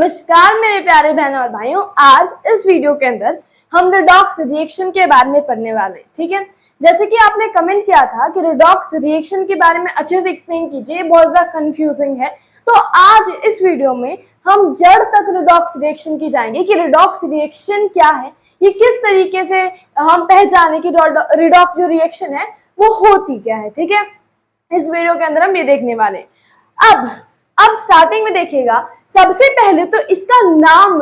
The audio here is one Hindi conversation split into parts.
नमस्कार मेरे प्यारे बहनों और भाइयों, आज इस वीडियो के अंदर हम रिडॉक्स रिएक्शन के बारे में पढ़ने वाले हैं। ठीक है, जैसे कि आपने कमेंट किया था कि रिडॉक्स रिएक्शन के बारे में अच्छे से एक्सप्लेन कीजिए, बहुत ज्यादा कंफ्यूजिंग है। तो आज इस वीडियो में हम जड़ तक रिडॉक्स रिएक्शन की जाएंगे कि रिडॉक्स रिएक्शन क्या है, ये किस तरीके से हम पहचाने कि रिडॉक्स जो रिएक्शन है वो होती क्या है। ठीक है, इस वीडियो के अंदर हम ये देखने वाले। अब स्टार्टिंग में देखिएगा, सबसे पहले तो इसका नाम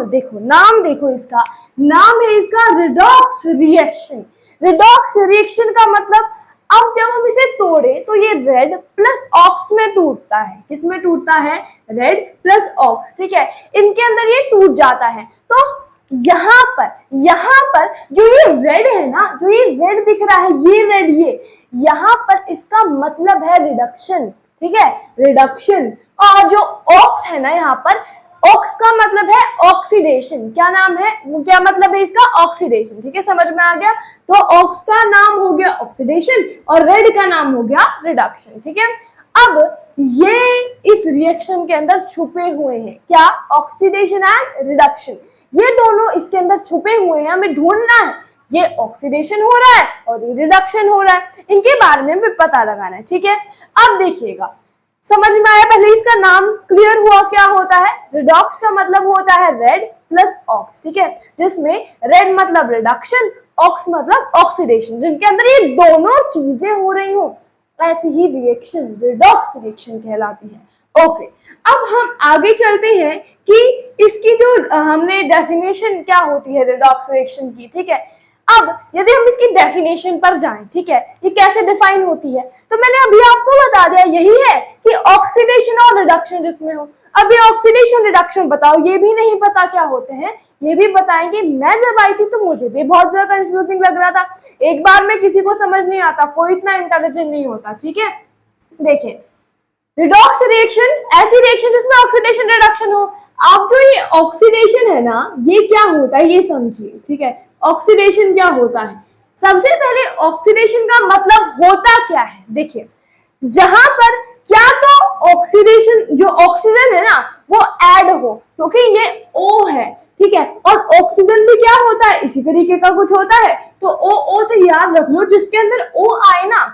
देखो इसका नाम है इसका रिडॉक्स रिएक्शन। रिडॉक्स रिएक्शन का मतलब, अब जब हम इसे तोड़े तो ये रेड प्लस ऑक्स में टूटता है। किस में टूटता है? Red plus ox. ठीक है, इनके अंदर ये टूट जाता है। तो यहाँ पर जो ये रेड है ना, जो ये रेड दिख रहा है, ये रेड, ये यहाँ पर इसका मतलब है रिडक्शन। ठीक है, रिडक्शन। और जो ऑक्स है ना, यहाँ पर ऑक्स का मतलब है ऑक्सीडेशन। क्या नाम है, क्या मतलब है इसका? ऑक्सीडेशन। ठीक है, समझ में आ गया। तो ऑक्स का नाम हो गया ऑक्सीडेशन और रेड का नाम हो गया रिडक्शन। ठीक है, अब ये इस रिएक्शन के अंदर छुपे हुए हैं। क्या? ऑक्सीडेशन एंड रिडक्शन, ये दोनों इसके अंदर छुपे हुए हैं। हमें ढूंढना है, ये ऑक्सीडेशन हो रहा है और ये रिडक्शन हो रहा है, इनके बारे में हमें पता लगाना है। ठीक है, अब देखिएगा, समझ में आया? पहले इसका नाम क्लियर हुआ, क्या होता है? रिडॉक्स का मतलब होता है रेड प्लस ऑक्स। ठीक है, जिसमें रेड मतलब रिडक्शन, ऑक्स मतलब ऑक्सीडेशन, जिनके अंदर ये दोनों चीजें हो रही हो, ऐसी ही रिएक्शन रिडॉक्स रिएक्शन कहलाती है। ओके, अब हम आगे चलते हैं कि इसकी जो हमने डेफिनेशन क्या होती है रिडॉक्स रिएक्शन की। ठीक है, अब यदि हम इसकी डेफिनेशन पर जाएं, ठीक है, ये कैसे डिफाइन होती है, तो मैंने अभी आपको बता दिया, यही है कि ऑक्सीडेशन और रिडक्शन जिसमें हो। अब ये ऑक्सीडेशन रिडक्शन बताओ, ये भी नहीं पता क्या होते हैं, ये भी बताएंगे। मैं जब आई थी तो मुझे भी बहुत ज्यादा कंफ्यूजिंग लग रहा था, एक बार में किसी को समझ नहीं आता, कोई इतना इंटेलिजेंट नहीं होता। ठीक है, देखिए, रिडॉक्स रिएक्शन ऐसी रिएक्शन जिसमें ऑक्सीडेशन रिडक्शन हो। अब जो ये ऑक्सीडेशन है ना, ये क्या होता है ये समझिए। ठीक है, ऑक्सीडेशन क्या होता है? सबसे पहले ऑक्सीडेशन का मतलब होता क्या है, देखिए, जहां पर क्या तो ऑक्सीडेशन, जो ऑक्सीजन है ना वो ऐड हो, क्योंकि ये O है। ठीक है, और ऑक्सीजन भी क्या होता है, इसी तरीके का कुछ होता है। तो O से याद रख लो, जिसके अंदर O आए ना,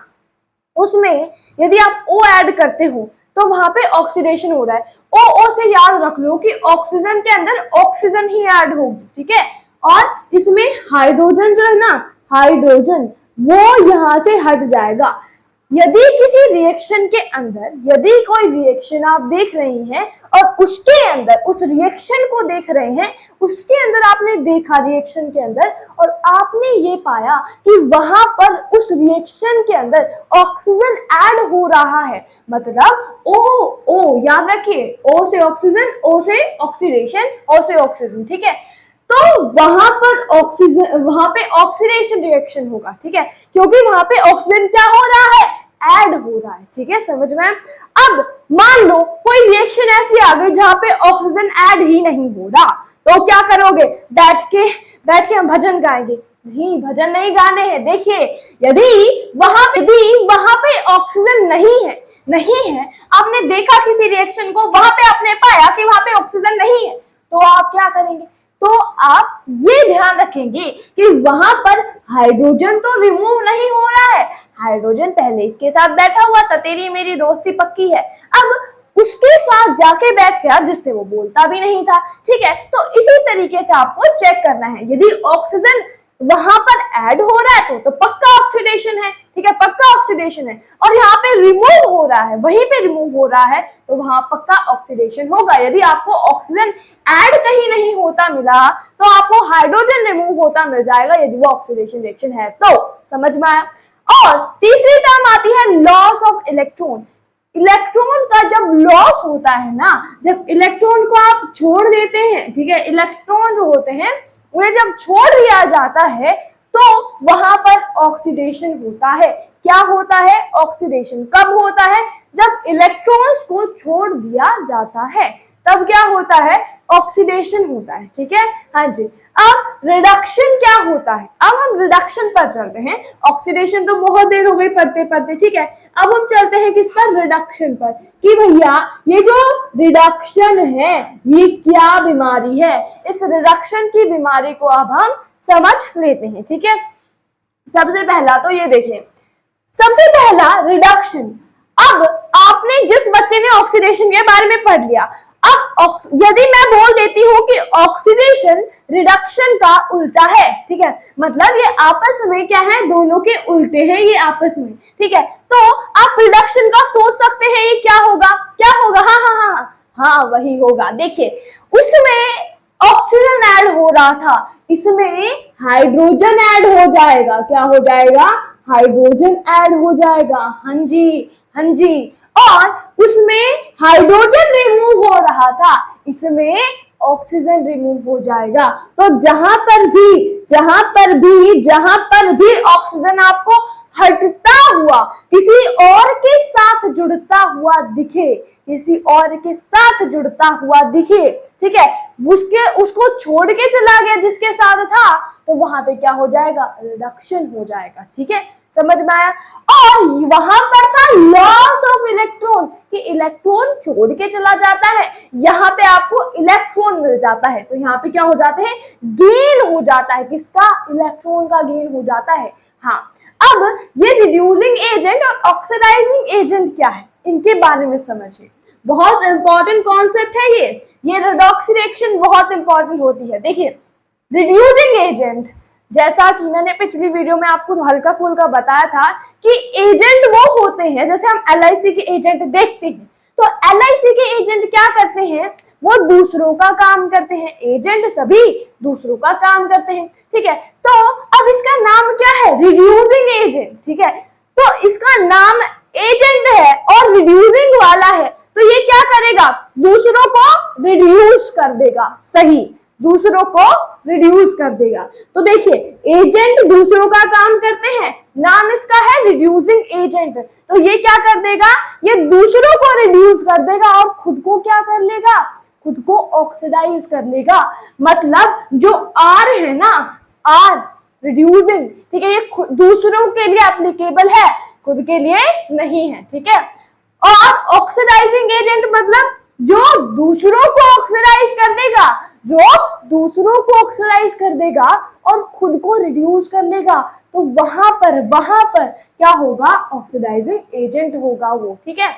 उसमें यदि आप O ऐड करते हो तो वहां पे ऑक्सीडेशन हो रहा है। O से याद रख लो कि ऑक्सीजन के अंदर ऑक्सीजन ही ऐड होगी। ठीक है, और इसमें हाइड्रोजन जो है ना, हाइड्रोजन वो यहां से हट जाएगा। यदि किसी रिएक्शन के अंदर, यदि कोई रिएक्शन आप देख रहे हैं और उसके अंदर, उस रिएक्शन को देख रहे हैं, उसके अंदर आपने देखा रिएक्शन के अंदर और आपने ये पाया कि वहां पर उस रिएक्शन के अंदर ऑक्सीजन ऐड हो रहा है, मतलब ओ याद रखिए, O से ऑक्सीजन, O से ऑक्सीडेशन, O से ऑक्सीजन। ठीक है, तो वहां पर ऑक्सीजन, वहां पे ऑक्सीडेशन रिएक्शन होगा। ठीक है, क्योंकि वहां पे ऑक्सीजन क्या हो रहा है, ऐड हो रहा है। ठीक है, समझ में? अब मान लो कोई रिएक्शन ऐसी आ गई जहां पे ऑक्सीजन ऐड ही नहीं हो रहा, तो क्या करोगे? बैठ के हम भजन गाएंगे? नहीं, भजन नहीं गाने हैं। देखिए, यदि वहां पे ऑक्सीजन नहीं है, आपने देखा किसी रिएक्शन को, वहां पे आपने पाया कि वहां पे ऑक्सीजन नहीं है, तो आप क्या करेंगे? तो आप ये ध्यान रखेंगे कि वहां पर हाइड्रोजन तो रिमूव नहीं हो रहा है, हाइड्रोजन पहले इसके साथ बैठा हुआ था, तेरी मेरी दोस्ती पक्की है, अब उसके साथ जाके बैठ गया जिससे वो बोलता भी नहीं था। ठीक है, तो इसी तरीके से आपको चेक करना है, यदि ऑक्सीजन वहां पर ऐड हो रहा है तो पक्का ऑक्सीडेशन है। ठीक है, पक्का ऑक्सीडेशन है, और यहाँ पे रिमूव हो रहा है, वहीं पे रिमूव हो रहा है, तो वहां पक्का ऑक्सीडेशन होगा। यदि आपको ऑक्सीजन ऐड कहीं नहीं होता मिला तो आपको हाइड्रोजन रिमूव होता मिल जाएगा, यदि वो ऑक्सीडेशन रिएक्शन है तो। समझ में आया? और तीसरी टर्म आती है लॉस ऑफ इलेक्ट्रॉन। इलेक्ट्रॉन का जब लॉस होता है ना, जब इलेक्ट्रॉन को आप छोड़ देते हैं, ठीक है, इलेक्ट्रॉन जो होते हैं उन्हें जब छोड़ दिया जाता है तो वहां पर ऑक्सीडेशन होता है। क्या होता है? ऑक्सीडेशन कब होता है? जब इलेक्ट्रॉन्स को छोड़ दिया जाता है, तब क्या होता है? ऑक्सीडेशन होता है। ठीक है, हाँ जी। अब रिडक्शन क्या होता है, अब हम रिडक्शन पर चलते हैं। ऑक्सीडेशन तो बहुत देर हो गई पढ़ते पढ़ते, ठीक है। अब हम चलते हैं किस पर, रिडक्शन पर, कि भैया ये जो रिडक्शन है ये क्या बीमारी है। इस रिडक्शन की बीमारी को अब हम समझ लेते हैं, ठीक है। सबसे पहला तो ये देखिए, सबसे पहला रिडक्शन। अब आपने जिस बच्चे ने ऑक्सीडेशन के बारे में पढ़ लिया, अब यदि मैं बोल देती हूँ कि ऑक्सीडेशन रिडक्शन का उल्टा है, ठीक है, मतलब ये आपस में क्या है, दोनों के उल्टे हैं ये आपस में, ठीक है। तो आप रिडक्शन का सोच सकते हैं ये क्या होगा, क्या होगा, हाँ हाँ हाँ हाँ वही होगा। देखिए उसमें ऑक्सीजन ऐड हो रहा था, इसमें हाइड्रोजन ऐड हो जाएगा, क्या हो जाएगा, हाइड्रोजन ऐड हो जाएगा, हाँ जी हाँ जी। और उसमें हाइड्रोजन रिमूव हो रहा था, इसमें ऑक्सीजन रिमूव हो जाएगा। तो जहां पर भी ऑक्सीजन आपको हटता हुआ किसी और के साथ जुड़ता हुआ दिखे, किसी और के साथ जुड़ता हुआ दिखे, ठीक है, उसको छोड़ के चला गया जिसके साथ था, तो वहां पे क्या हो जाएगा, रिडक्शन हो जाएगा, ठीक है, समझ में आया। और वहां पर था लॉस ऑफ इलेक्ट्रॉन, कि इलेक्ट्रॉन छोड़ के चला जाता है, यहाँ पे आपको इलेक्ट्रॉन मिल जाता है, तो यहाँ पे क्या हो जाते हैं, गेन हो जाता है, किसका, इलेक्ट्रॉन का गेन हो जाता है। हाँ, अब ये रिड्यूसिंग एजेंट और ऑक्सीडाइजिंग एजेंट क्या है, इनके बारे में समझिए, बहुत इंपॉर्टेंट कॉन्सेप्ट है ये रेडॉक्स रिएक्शन बहुत इंपॉर्टेंट होती है। देखिए रिड्यूसिंग एजेंट, जैसा कि मैंने पिछली वीडियो में आपको हल्का फुल्का बताया था कि एजेंट वो होते हैं, जैसे हम LIC के एजेंट देखते हैं, तो LIC के एजेंट क्या करते हैं, वो दूसरों का काम करते हैं, एजेंट सभी दूसरों का काम करते हैं, ठीक है। तो अब इसका नाम क्या है, रिड्यूसिंग एजेंट, ठीक है। तो इसका नाम एजेंट है और रिड्यूसिंग वाला है, तो ये क्या करेगा, दूसरों को रिड्यूस कर देगा, सही, दूसरों को रिड्यूस कर देगा। तो देखिए एजेंट दूसरों का काम करते हैं, नाम इसका है रिड्यूसिंग एजेंट, तो ये क्या कर देगा, ये दूसरों को रिड्यूस कर देगा और खुद को क्या कर लेगा, खुद को ऑक्सीडाइज कर लेगा। मतलब जो R है ना, R रिड्यूसिंग, ठीक है, ये दूसरों के लिए एप्लीकेबल है, खुद के लिए नहीं है, ठीक है। और ऑक्सीडाइजिंग एजेंट मतलब जो दूसरों को ऑक्सीडाइज कर देगा, जो दूसरों को ऑक्सीडाइज कर देगा और खुद को रिड्यूस कर लेगा, तो वहां पर क्या होगा, ऑक्सीडाइजिंग एजेंट होगा वो, ठीक है।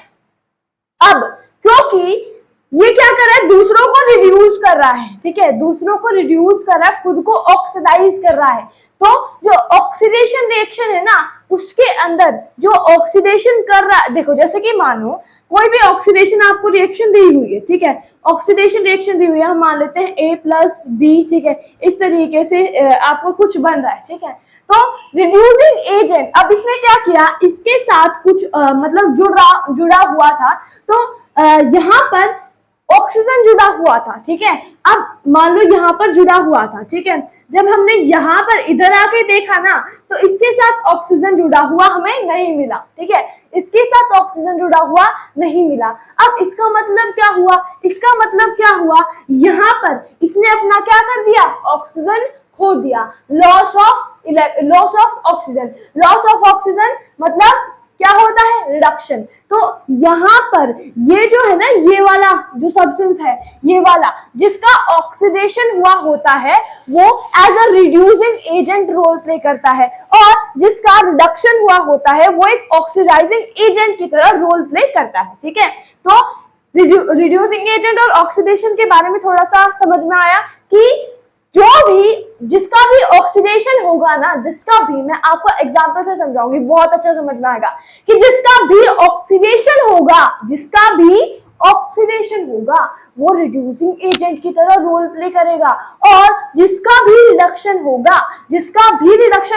अब क्योंकि ये क्या कर रहा है, दूसरों को रिड्यूस कर रहा है, ठीक है, दूसरों को रिड्यूस कर रहा है, खुद को ऑक्सीडाइज कर रहा है, तो जो ऑक्सीडेशन रिएक्शन है ना, उसके अंदर जो ऑक्सीडेशन कर रहा है, देखो जैसे कि मानो कोई भी ऑक्सीडेशन आपको रिएक्शन दी हुई है, ठीक है, ऑक्सीडेशन रिएक्शन दी हुई है, हम मान लेते हैं A+B, ठीक है, इस तरीके से आपको कुछ बन रहा है, ठीक है। तो रिड्यूसिंग एजेंट, अब इसने क्या किया, इसके साथ कुछ मतलब जुड़ा हुआ था, तो यहाँ पर ऑक्सीजन जुड़ा हुआ था, ठीक है। अब मान लो यहाँ पर जुड़ा हुआ था, ठीक है, जब हमने यहाँ पर इधर आके देखा ना, तो इसके साथ ऑक्सीजन जुड़ा हुआ हमें नहीं मिला, ठीक है, इसके साथ ऑक्सीजन जुड़ा हुआ नहीं मिला। अब इसका मतलब क्या हुआ, इसका मतलब क्या हुआ, यहाँ पर इसने अपना क्या कर दिया, ऑक्सीजन खो दिया, loss of oxygen, loss of oxygen मतलब क्या होता है, रिडक्शन। तो यहाँ पर ये जो है ना, ये वाला जो सब्सटेंस है, ये वाला जिसका ऑक्सीडेशन हुआ होता है, वो as a reducing agent role play करता है, और जिसका रिडक्शन हुआ होता है वो एक ऑक्सीडाइजिंग एजेंट की तरह रोल प्ले करता है, ठीक है। तो रिड्यूसिंग एजेंट और ऑक्सीडेशन के बारे में थोड़ा सा समझ में आया कि जो भी जिसका भी ऑक्सीडेशन होगा ना, जिसका भी, मैं आपको एग्जांपल से समझाऊंगी, बहुत अच्छा समझ में आएगा, कि जिसका भी ऑक्सीडेशन होगा वो रिड्यूसिंग एजेंट की तरह रोल प्ले करेगा, और जिसका भी रिडक्शन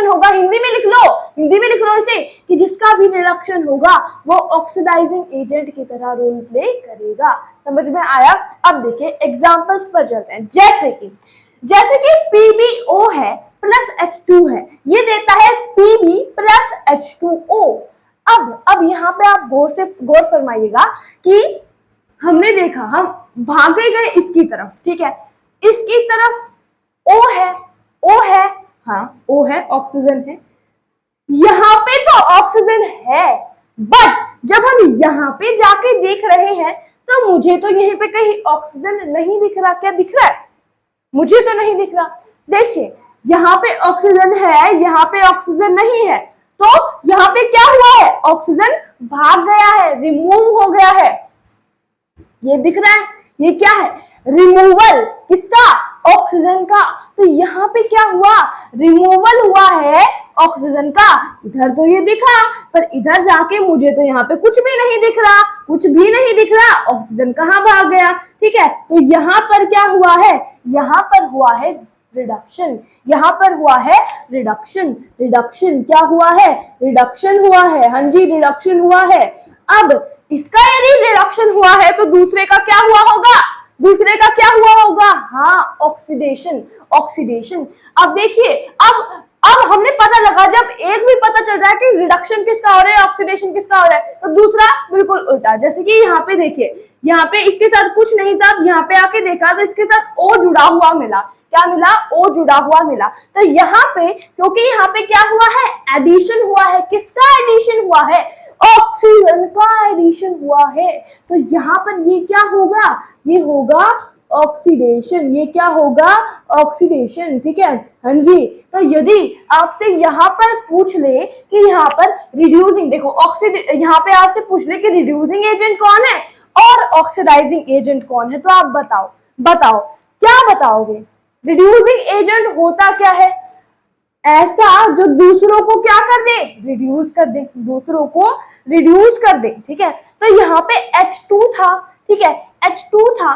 होगा, हिंदी में लिख लो इसे, कि जिसका भी रिडक्शन होगा वो ऑक्सीडाइजिंग एजेंट की तरह रोल प्ले करेगा। समझ में आया। अब देखिए एग्जांपल्स पर चलते हैं, जैसे कि PbO है प्लस H2 है, ये देता है Pb प्लस H2O। अब यहाँ पे आप गौर फरमाइएगा कि हमने देखा, हम भागे गए इसकी तरफ, ठीक है, इसकी तरफ O है, O है, हाँ O है, ऑक्सीजन है, यहाँ पे तो ऑक्सीजन है, बट जब हम यहाँ पे जाके देख रहे हैं तो मुझे तो यहीं पे कहीं ऑक्सीजन नहीं दिख रहा। क्या दिख रहा है? मुझे तो नहीं दिख रहा। देखिए यहाँ पे ऑक्सीजन है, यहाँ पे ऑक्सीजन नहीं है, तो यहाँ पे क्या हुआ है? ऑक्सीजन भाग गया है, रिमूव हो गया है। ये दिख रहा है, ये क्या है? रिमूवल। किसका? ऑक्सीजन का। तो यहाँ पे क्या हुआ? रिमूवल हुआ है ऑक्सीजन का। इधर तो ये दिखा, पर इधर जाके मुझे तो यहाँ पे कुछ भी नहीं दिख रहा, कुछ भी नहीं दिख रहा। ऑक्सीजन कहाँ भाग गया? ठीक है, तो यहाँ पर क्या हुआ है? यहाँ पर हुआ है रिडक्शन। यहाँ पर हुआ है रिडक्शन। रिडक्शन क्या हुआ है? रिडक्शन हुआ है। हाँ जी, रिडक्शन हुआ है। अब इसका यदि रिडक्शन हुआ है तो दूसरे का क्या हुआ होगा? दूसरे का क्या हुआ होगा? हाँ, ऑक्सीडेशन। ऑक्सीडेशन। अब देखिए, अब हमने पता लगा, जब एक भी पता चल रहा है कि रिडक्शन किसका हो रहा है, ऑक्सीडेशन किसका हो रहा है, तो दूसरा बिल्कुल उल्टा। जैसे कि यहाँ पे देखिए, यहाँ पे इसके साथ कुछ नहीं था, यहाँ पे आके देखा तो इसके साथ O जुड़ा हुआ मिला। क्या मिला? O जुड़ा हुआ मिला। तो यहाँ पे, क्योंकि यहाँ पे क्या हुआ है? एडिशन हुआ है। किसका एडिशन हुआ है? ऑक्सीजन का एडिशन हुआ है। तो यहाँ पर ये क्या होगा? ये होगा ऑक्सीडेशन। ये क्या होगा? ऑक्सीडेशन। ठीक है, हाँ जी। तो यदि आपसे यहाँ पर पूछ ले कि यहाँ पर रिड्यूसिंग, देखो यहाँ पे आपसे पूछ ले कि रिड्यूसिंग एजेंट कौन है और ऑक्सीडाइजिंग एजेंट कौन है, तो आप बताओ, बताओ क्या बताओगे? रिड्यूसिंग एजेंट होता क्या है? ऐसा जो दूसरों को क्या कर दे? रिड्यूस कर दे, दूसरों को रिड्यूस कर दे। ठीक है, तो यहाँ पे H2 था। ठीक है, H2 था,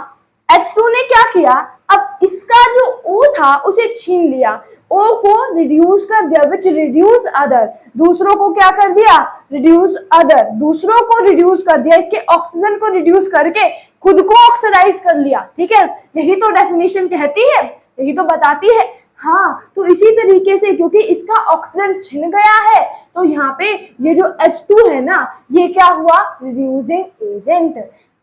H2 ने क्या किया? अब इसका जो O था उसे छीन लिया, O को रिड्यूस कर दिया, विच रिड्यूस अदर। दूसरों को क्या कर दिया? Reduce other. दूसरों को रिड्यूस कर दिया, इसके ऑक्सीजन को रिड्यूस करके खुद को ऑक्सीडाइज कर लिया। ठीक है, यही तो डेफिनेशन कहती है, यही तो बताती है। हाँ, तो इसी तरीके से क्योंकि इसका ऑक्सीजन छिन गया है, तो यहाँ पे ये जो H2 है ना, ये क्या हुआ? Reducing agent.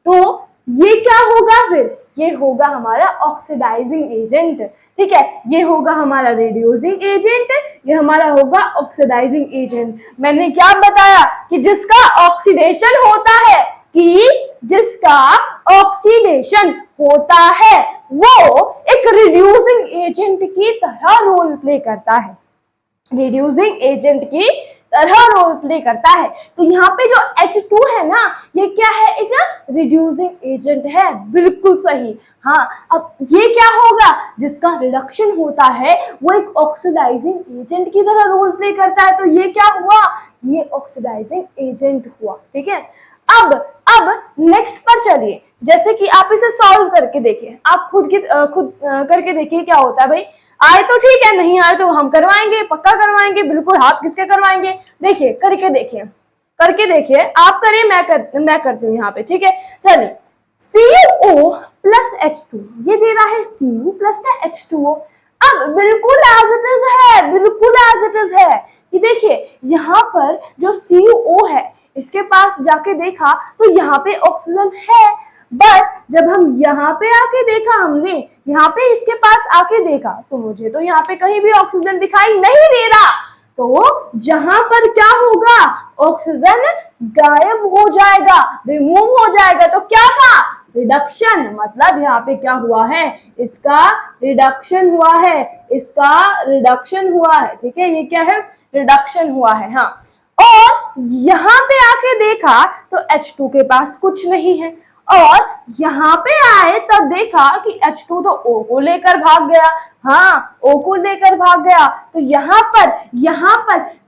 तो ये क्या होगा फिर? ये होगा हमारा ऑक्सीडाइजिंग एजेंट। ठीक है, ये होगा हमारा रिड्यूसिंग एजेंट, ये हमारा होगा ऑक्सीडाइजिंग एजेंट। मैंने क्या बताया? कि जिसका ऑक्सीडेशन होता है, कि जिसका ऑक्सीडेशन होता है वो एक रिड्यूसिंग एजेंट की तरह रोल प्ले करता है। रिड्यूसिंग एजेंट की तरह रोल प्ले करता है। तो यहाँ पे जो H2 है ना, ये क्या है? एक रिड्यूसिंग एजेंट है। बिल्कुल सही। हाँ, अब ये क्या होगा? जिसका रिडक्शन होता है वो एक ऑक्सीडाइजिंग एजेंट की तरह रोल प्ले करता है। तो ये क्या हुआ? ये ऑक्सीडाइजिंग एजेंट हुआ। ठीक है, अब नेक्स्ट पर चलिए। जैसे कि आप इसे सॉल्व करके देखिए, आप खुद करके देखिए क्या होता है। भाई आए तो ठीक है, नहीं आए तो हम करवाएंगे, पक्का करवाएंगे, बिल्कुल। हाथ किसके करवाएंगे? देखिए, करके देखिए, करके देखिए। आप करिए, मैं करती हूँ यहाँ पे। ठीक है, चलिए। CuO प्लस H2, ये दे रहा है Cu प्लस का H2O। अब बिल्कुल एज इट इज है, बिल्कुल एज इट इज है। कि देखिए यहाँ पर जो CuO है, इसके पास जाके देखा तो यहाँ पे ऑक्सीजन है, बट जब हम यहाँ पे आके देखा, हमने यहाँ पे इसके पास आके देखा तो मुझे तो यहाँ पे कहीं भी ऑक्सीजन दिखाई नहीं दे रहा। तो जहां पर क्या होगा? ऑक्सीजन गायब हो जाएगा, रिमूव हो जाएगा। तो क्या था? रिडक्शन। मतलब यहाँ पे क्या हुआ है? इसका रिडक्शन हुआ है, इसका रिडक्शन हुआ है। ठीक है, ये क्या है? रिडक्शन हुआ है। हाँ, और यहाँ पे आके देखा तो H2 के पास कुछ नहीं है, और यहाँ पे आए तब देखा कि H2 तो O को लेकर भाग गया। हाँ, O को लेकर भाग गया। तो यहाँ पर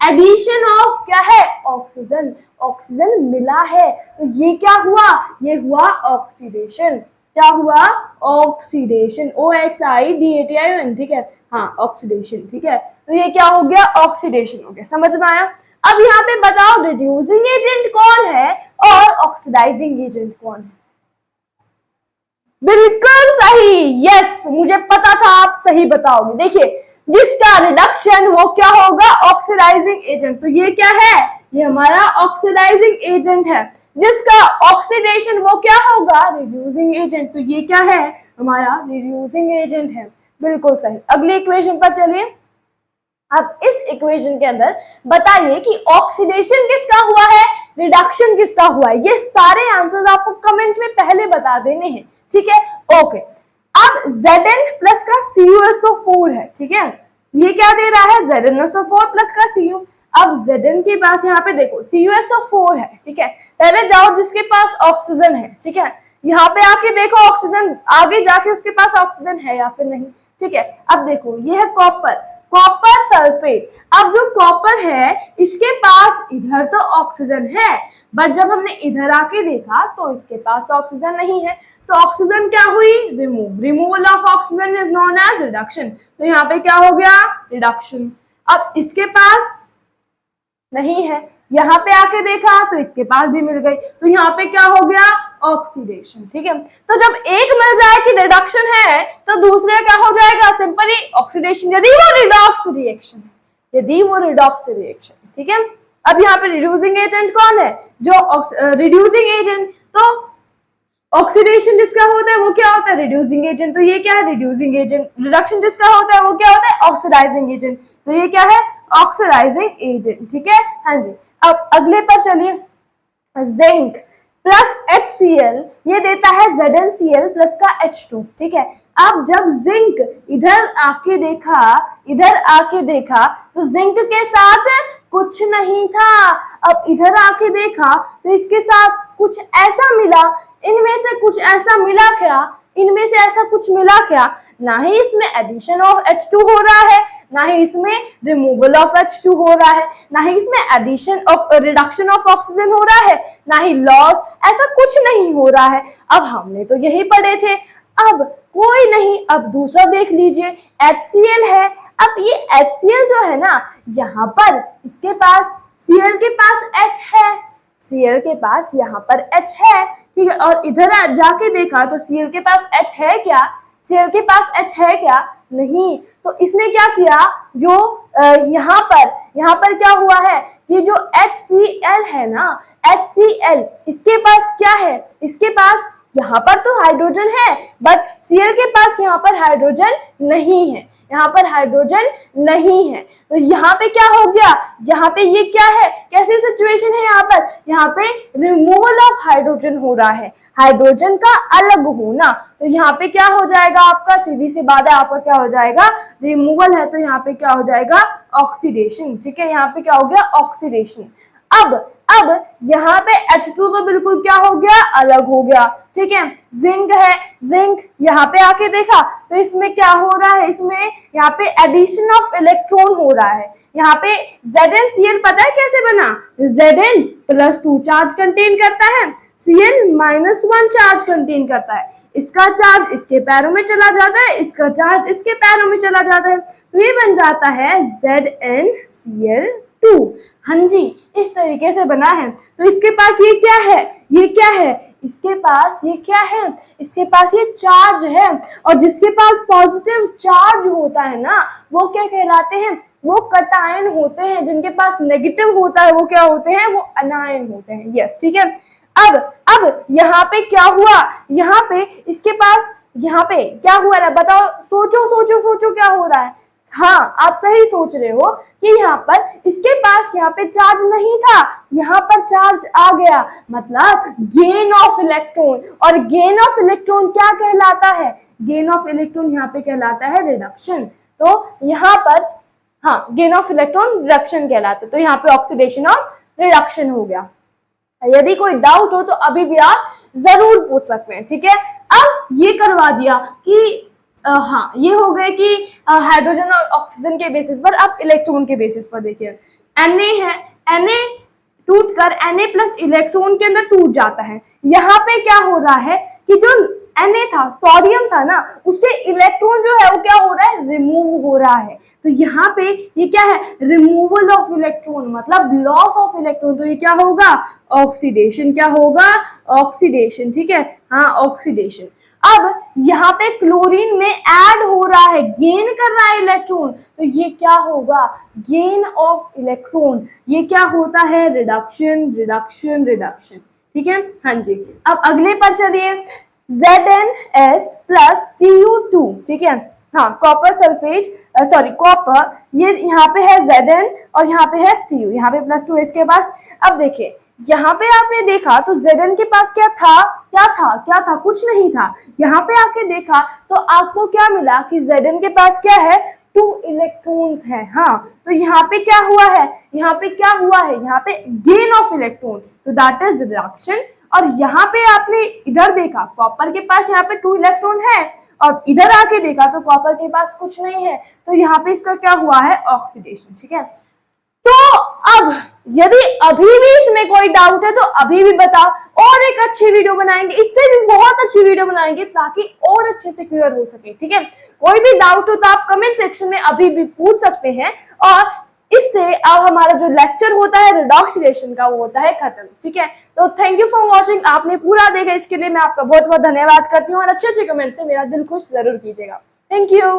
एडिशन ऑफ क्या है? ऑक्सीजन। ऑक्सीजन मिला है, तो ये क्या हुआ? ये हुआ ऑक्सीडेशन। क्या हुआ? ऑक्सीडेशन। OXIDATION। ठीक है, हाँ, ऑक्सीडेशन। ठीक है, तो ये क्या हो गया? ऑक्सीडेशन हो गया। समझ में आया? अब यहाँ पे बताओ, रिड्यूसिंग एजेंट कौन है और ऑक्सीडाइजिंग एजेंट कौन है? बिल्कुल सही। यस, मुझे पता था आप सही बताओगे। देखिए, जिसका रिडक्शन वो क्या होगा? Oxidising agent. तो ये क्या है? ये हमारा ऑक्सीडाइजिंग एजेंट है। जिसका ऑक्सीडेशन वो क्या होगा? Reducing agent. तो ये क्या है? हमारा रिड्यूसिंग एजेंट है। बिल्कुल सही। अगली इक्वेशन पर चलिए। अब इस इक्वेशन के अंदर बताइए कि ऑक्सीडेशन किसका हुआ है, रिडक्शन किसका हुआ है। ये सारे आंसर्स आपको कमेंट में पहले बता देने हैं, ठीक है। ओके, अब Zn प्लस का CuSO4 है, ठीक है। ये क्या दे रहा है, ZnSO4 प्लस का Cu। अब Zn के पास यहाँ पे देखो CuSO4 है, ठीक है। पहले जाओ जिसके पास ऑक्सीजन है, ठीक है, यहाँ पे आके देखो ऑक्सीजन, आगे जाके उसके पास ऑक्सीजन है या फिर नहीं, ठीक है। अब देखो ये है कॉपर, कॉपर सल्फेट। अब जो कॉपर है इसके पास इधर तो ऑक्सीजन है, बट जब हमने इधर आके देखा तो इसके पास ऑक्सीजन नहीं है, तो ऑक्सीजन क्या हुई, removal of oxygen is known as reduction. तो यहाँ पे क्या हो गया, रिडक्शन। अब इसके पास नहीं है, यहाँ पे आके देखा तो इसके पास भी मिल गई, तो यहाँ पे क्या हो गया, ऑक्सीडेशन, ठीक है। तो जब एक मिल जाए कि रिडक्शन है तो दूसरे क्या हो जाएगा, सिंपली ऑक्सीडेशन, यदि वो रिडॉक्स रिएक्शन है, यदि वो रिडॉक्स रिएक्शन, ठीक है। अब यहाँ पे रिड्यूसिंग एजेंट कौन है, जो रिड्यूसिंग एजेंट, तो ऑक्सीडेशन जिसका होता है वो क्या होता है, रिड्यूसिंग एजेंट। तो ये क्या है, रिड्यूसिंग एजेंट। रिडक्शन जिसका होता है वो क्या होता है, ऑक्सीडाइजिंग एजेंट। तो ये क्या है, ऑक्सीडाइजिंग एजेंट, ठीक है। हाँ जी, अब अगले पर चलिए। जिंक प्लस HCl ये देता है ZnCl प्लस का H2, ठीक है। अब जब जिंक इधर आके देखा, इधर आके देखा तो जिंक के साथ कुछ नहीं था। अब इधर आके देखा तो इसके साथ कुछ ऐसा मिला, इनमें से कुछ ऐसा मिला क्या, इनमें से ऐसा कुछ मिला क्या, ना ही इसमें एडिशन ऑफ H2 हो रहा है, ना ही इसमें रिमूवल ऑफ H2 हो रहा है, ना ही इसमें addition of reduction of oxygen हो रहा है, ना ही लॉस, ऐसा कुछ नहीं हो रहा है। अब हमने तो यही पढ़े थे। अब कोई नहीं, अब दूसरा देख लीजिए, HCl है। अब ये HCl जो है ना, यहाँ पर इसके पास Cl के पास H है, Cl के पास यहाँ पर H है, ठीक है। और इधर जाके देखा तो Cl के पास H है क्या, Cl के पास H है क्या, नहीं। तो इसने क्या किया, जो यहाँ पर क्या हुआ है कि जो HCl है ना, HCl इसके पास क्या है, इसके पास यहाँ पर तो हाइड्रोजन है, बट Cl के पास यहाँ पर हाइड्रोजन नहीं है, यहाँ पर हाइड्रोजन नहीं है। तो यहाँ पे क्या हो गया, यहाँ पे ये क्या है, कैसी सिचुएशन है, यहाँ पे रिमूवल ऑफ हाइड्रोजन हो रहा है, हाइड्रोजन का अलग होना। तो यहाँ पे क्या हो जाएगा आपका, सीधी सी बात है, आपका क्या हो जाएगा, रिमूवल है, तो यहाँ पे क्या हो जाएगा, ऑक्सीडेशन, ठीक है। यहाँ पे क्या हो गया, ऑक्सीडेशन। अब यहाँ पे H2 तो बिल्कुल क्या हो गया, अलग हो गया, ठीक है। जिंक है, जिंक यहाँ पे आके देखा तो इसमें क्या हो रहा है, इसमें यहाँ पे एडिशन ऑफ इलेक्ट्रॉन हो रहा है। यहाँ पे ZnCl पता है कैसे बना, Zn+2 चार्ज कंटेन करता है, Cl-1 चार्ज कंटेन करता है, इसका चार्ज इसके पैरों में चला जाता है, इसका चार्ज इसके पैरों में चला जाता है, तो ये बन जाता है ZnCl2। हाँ जी, इस तरीके से बना है। तो इसके पास ये क्या है, ये क्या है, इसके पास ये क्या है, इसके पास ये चार्ज है। और जिसके पास पॉजिटिव चार्ज होता है ना, वो क्या कहलाते हैं, वो कटायन होते हैं। जिनके पास नेगेटिव होता है वो क्या होते हैं, वो अनायन होते हैं। यस, ठीक है। अब यहाँ पे क्या हुआ, यहाँ पे इसके पास यहाँ पे क्या हुआ है, बताओ, सोचो क्या हो रहा है। हाँ, आप सही सोच रहे हो कि यहाँ पर इसके पास यहाँ पे चार्ज नहीं था, यहाँ पर चार्ज आ गया, मतलब गेन ऑफ इलेक्ट्रॉन। और गेन ऑफ इलेक्ट्रॉन क्या कहलाता है, गेन ऑफ इलेक्ट्रॉन यहाँ पे कहलाता है रिडक्शन। तो यहाँ पर हाँ, गेन ऑफ इलेक्ट्रॉन रिडक्शन कहलाता है। तो यहाँ पे ऑक्सीडेशन और रिडक्शन हो गया। यदि कोई डाउट हो तो अभी भी आप जरूर पूछ सकते हैं, ठीक है। अब ये करवा दिया कि हाँ, ये हो गए कि हाइड्रोजन और ऑक्सीजन के बेसिस पर। अब इलेक्ट्रॉन के बेसिस पर देखिए, Na है, Na टूटकर Na प्लस इलेक्ट्रॉन के अंदर टूट जाता है। यहाँ पे क्या हो रहा है कि जो Na था, सोडियम था ना, उससे इलेक्ट्रॉन जो है वो क्या हो रहा है, रिमूव हो रहा है। तो यहाँ पे ये क्या है, रिमूवल ऑफ इलेक्ट्रॉन, मतलब लॉस ऑफ इलेक्ट्रॉन। तो ये क्या होगा, ऑक्सीडेशन। क्या होगा, ऑक्सीडेशन, ठीक है। हाँ, ऑक्सीडेशन। अब यहाँ पे क्लोरीन में ऐड हो रहा है, गेन कर रहा है इलेक्ट्रॉन, तो ये क्या होगा, गेन ऑफ इलेक्ट्रॉन। ये क्या होता है, रिडक्शन, रिडक्शन, रिडक्शन, ठीक है। हाँ जी, अब अगले पर चलिए। ZnS प्लस Cu2, ठीक है। हाँ, कॉपर सल्फेट, सॉरी कॉपर, ये यहाँ पे है Zn और यहाँ पे है Cu, यहाँ पे +2 इसके पास। अब देखिए यहाँ पे आपने देखा तो Zn के पास क्या था, क्या था, कुछ नहीं था। यहाँ पे आके देखा तो आपको क्या मिला कि Zn के पास क्या है, 2 इलेक्ट्रॉन्स हैं। हाँ, तो यहाँ पे क्या हुआ है, यहाँ पे गेन ऑफ इलेक्ट्रॉन, तो दैट इज रिडक्शन। और यहाँ पे आपने इधर देखा कॉपर के पास यहाँ पे 2 इलेक्ट्रॉन है, और इधर आके देखा तो कॉपर के पास कुछ नहीं है, तो यहाँ पे इसका क्या हुआ है, ऑक्सीडेशन। ठीक है, तो अब यदि अभी भी इसमें कोई डाउट है तो अभी भी बताओ, और एक अच्छी वीडियो बनाएंगे, इससे भी बहुत अच्छी वीडियो बनाएंगे ताकि और अच्छे से क्लियर हो सके। ठीक है, कोई भी डाउट हो तो आप कमेंट सेक्शन में अभी भी पूछ सकते हैं, और इससे अब हमारा जो लेक्चर होता है रिडॉक्स रिएक्शन का वो होता है खत्म। ठीक है, तो थैंक यू फॉर वॉचिंग, आपने पूरा देखा, इसके लिए मैं आपका बहुत बहुत धन्यवाद करती हूँ, और अच्छे अच्छे कमेंट से मेरा दिल खुश जरूर कीजिएगा। Thank you.